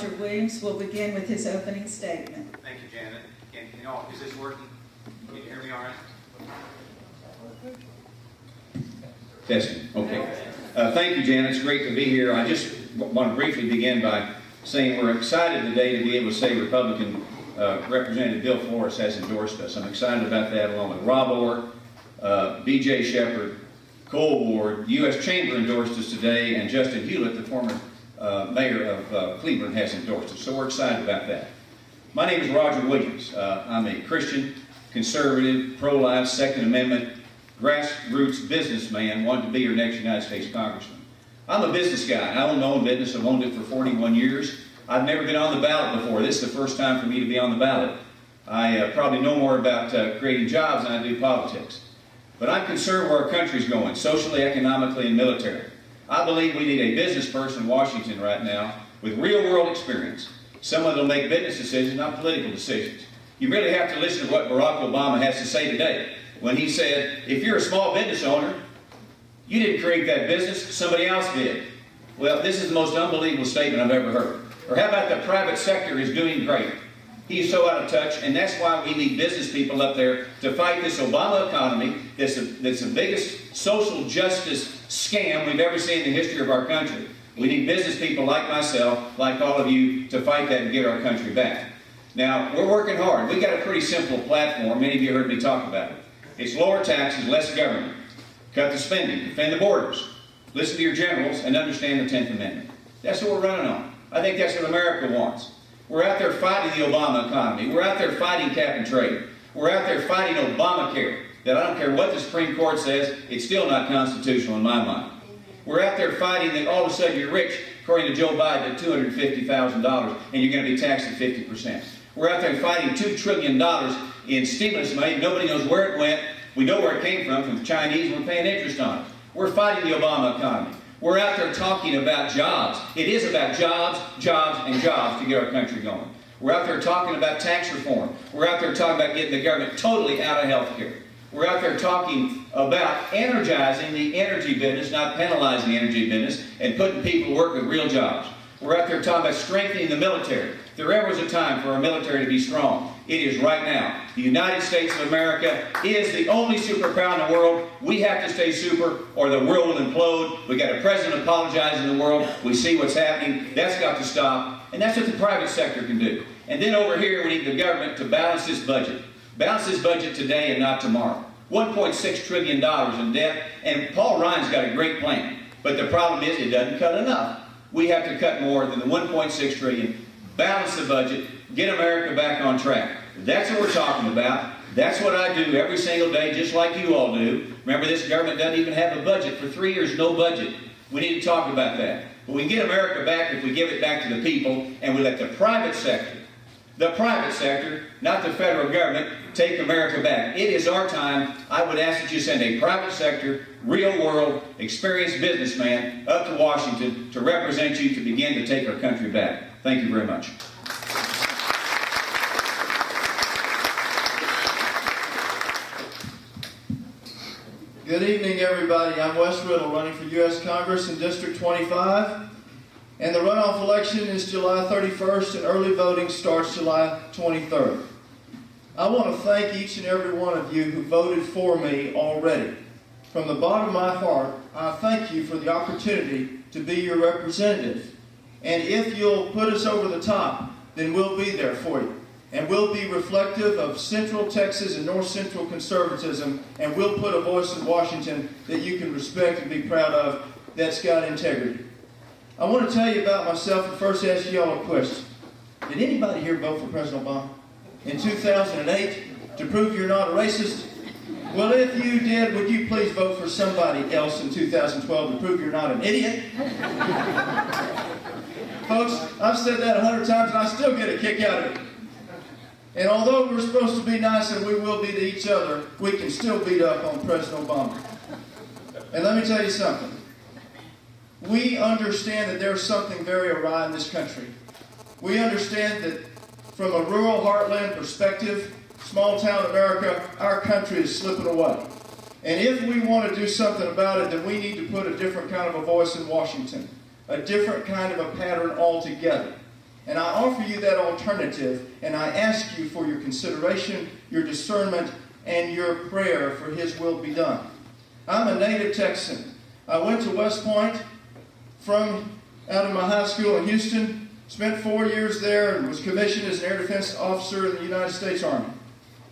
Roger Williams will begin with his opening statement. Thank you, Janet. Is this working? Can you hear me all right? Testing. Okay. Thank you, Janet. It's great to be here. I just want to briefly begin by saying we're excited today to be able to say Republican Representative Bill Flores has endorsed us. I'm excited about that, along with Rob Orr, B.J. Shepard, Cole Ward. The U.S. Chamber endorsed us today, and Justin Hewlett, the former mayor of Cleveland, has endorsed us. So we're excited about that. My name is Roger Williams. I'm a Christian, conservative, pro-life, Second Amendment, grassroots businessman, wanting to be your next United States Congressman. I'm a business guy. I own my own business. I've owned it for 41 years. I've never been on the ballot before. This is the first time for me to be on the ballot. I probably know more about creating jobs than I do politics. But I'm concerned where our country's going, socially, economically, and military. I believe we need a business person in Washington right now with real-world experience, someone that will make business decisions, not political decisions. You really have to listen to what Barack Obama has to say today when he said, if you're a small business owner, you didn't create that business, somebody else did. Well, this is the most unbelievable statement I've ever heard. Or how about the private sector is doing great? He's so out of touch, and that's why we need business people up there to fight this Obama economy that's the biggest social justice scam we've ever seen in the history of our country. We need business people like myself, like all of you, to fight that and get our country back. Now, we're working hard. We've got a pretty simple platform. Many of you heard me talk about it. It's lower taxes, less government, cut the spending, defend the borders, listen to your generals, and understand the 10th Amendment. That's what we're running on. I think that's what America wants. We're out there fighting the Obama economy. We're out there fighting cap and trade. We're out there fighting Obamacare, that I don't care what the Supreme Court says, it's still not constitutional in my mind. We're out there fighting that all of a sudden you're rich, according to Joe Biden, at $250,000, and you're going to be taxed at 50%. We're out there fighting $2 trillion in stimulus money. Nobody knows where it went. We know where it came from the Chinese, and we're paying interest on it. We're fighting the Obama economy. We're out there talking about jobs. It is about jobs, jobs, and jobs to get our country going. We're out there talking about tax reform. We're out there talking about getting the government totally out of health care. We're out there talking about energizing the energy business, not penalizing the energy business, and putting people to work with real jobs. We're out there talking about strengthening the military. If there ever was a time for our military to be strong, it is right now. The United States of America is the only superpower in the world. We have to stay super or the world will implode. We've got a president apologizing to the world. We see what's happening. That's got to stop. And that's what the private sector can do. And then over here, we need the government to balance this budget. Balance this budget today and not tomorrow. $1.6 trillion in debt. And Paul Ryan's got a great plan. But the problem is it doesn't cut enough. We have to cut more than the $1.6 trillion, balance the budget, get America back on track. That's what we're talking about. That's what I do every single day, just like you all do. Remember, this government doesn't even have a budget. For 3 years, no budget. We need to talk about that. But we can get America back if we give it back to the people and we let the private sector, not the federal government, take America back. It is our time. I would ask that you send a private sector, real-world, experienced businessman up to Washington to represent you to begin to take our country back. Thank you very much. Good evening, everybody. I'm Wes Riddle, running for U.S. Congress in District 25. And the runoff election is July 31st, and early voting starts July 23rd. I want to thank each and every one of you who voted for me already. From the bottom of my heart, I thank you for the opportunity to be your representative. And if you'll put us over the top, then we'll be there for you. And we'll be reflective of Central Texas and North Central conservatism, and we'll put a voice in Washington that you can respect and be proud of, that's got integrity. I want to tell you about myself and first ask you all a question. Did anybody here vote for President Obama in 2008 to prove you're not a racist? Well, if you did, would you please vote for somebody else in 2012 to prove you're not an idiot? Folks, I've said that 100 times and I still get a kick out of it. And although we're supposed to be nice and we will be to each other, we can still beat up on President Obama. And let me tell you something. We understand that there's something very awry in this country. We understand that from a rural heartland perspective, small town America, our country is slipping away. And if we want to do something about it, then we need to put a different kind of a voice in Washington, a different kind of a pattern altogether. And I offer you that alternative, and I ask you for your consideration, your discernment, and your prayer for His will be done. I'm a native Texan. I went to West Point from out of my high school in Houston, spent 4 years there, and was commissioned as an air defense officer in the United States Army.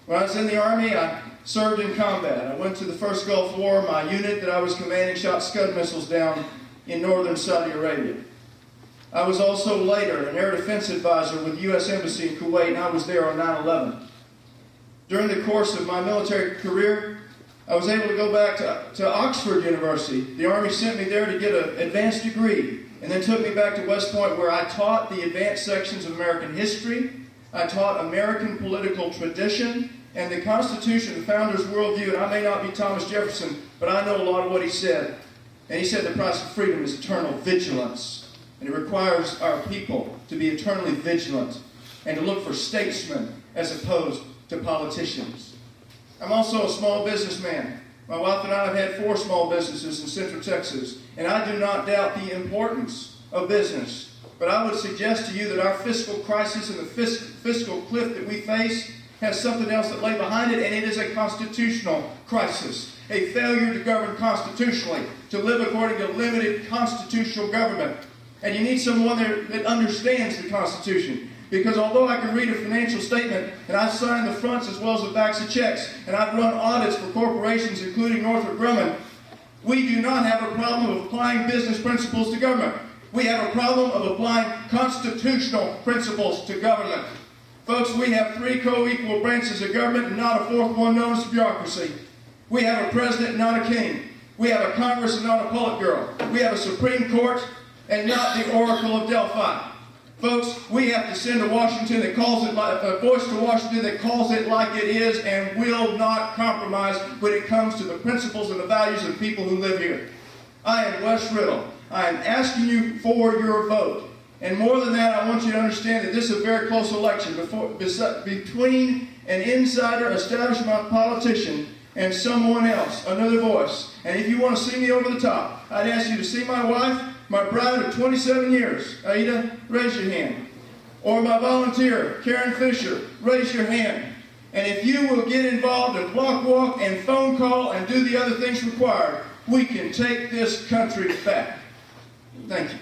When I was in the Army, I served in combat. I went to the first Gulf War. My unit that I was commanding shot Scud missiles down in northern Saudi Arabia. I was also later an air defense advisor with the U.S. Embassy in Kuwait, and I was there on 9/11. During the course of my military career, I was able to go back to Oxford University. The Army sent me there to get an advanced degree, and then took me back to West Point, where I taught the advanced sections of American history. I taught American political tradition and the Constitution, the Founders' worldview. And I may not be Thomas Jefferson, but I know a lot of what he said. And he said the price of freedom is eternal vigilance. And it requires our people to be eternally vigilant and to look for statesmen as opposed to politicians. I'm also a small businessman. My wife and I have had 4 small businesses in Central Texas, and I do not doubt the importance of business. But I would suggest to you that our fiscal crisis and the fiscal cliff that we face has something else that lay behind it, and it is a constitutional crisis. A failure to govern constitutionally, to live according to limited constitutional government. And you need someone there that understands the Constitution. Because although I can read a financial statement, and I've signed the fronts as well as the backs of checks, and I've run audits for corporations including Northrop Grumman, we do not have a problem of applying business principles to government. We have a problem of applying constitutional principles to government. Folks, we have 3 co-equal branches of government and not a 4th one known as bureaucracy. We have a president and not a king. We have a Congress and not a Politburo. We have a Supreme Court and not the Oracle of Delphi. Folks, we have to send a Washington that calls it a voice to Washington that calls it like it is and will not compromise when it comes to the principles and the values of people who live here. I am Wes Riddle. I am asking you for your vote. And more than that, I want you to understand that this is a very close election between an insider establishment politician and someone else, another voice. And if you want to see me over the top, I'd ask you to see my wife, my bride of 27 years, Aida, raise your hand. Or my volunteer, Karen Fisher, raise your hand. And if you will get involved and block walk and phone call and do the other things required, we can take this country back. Thank you.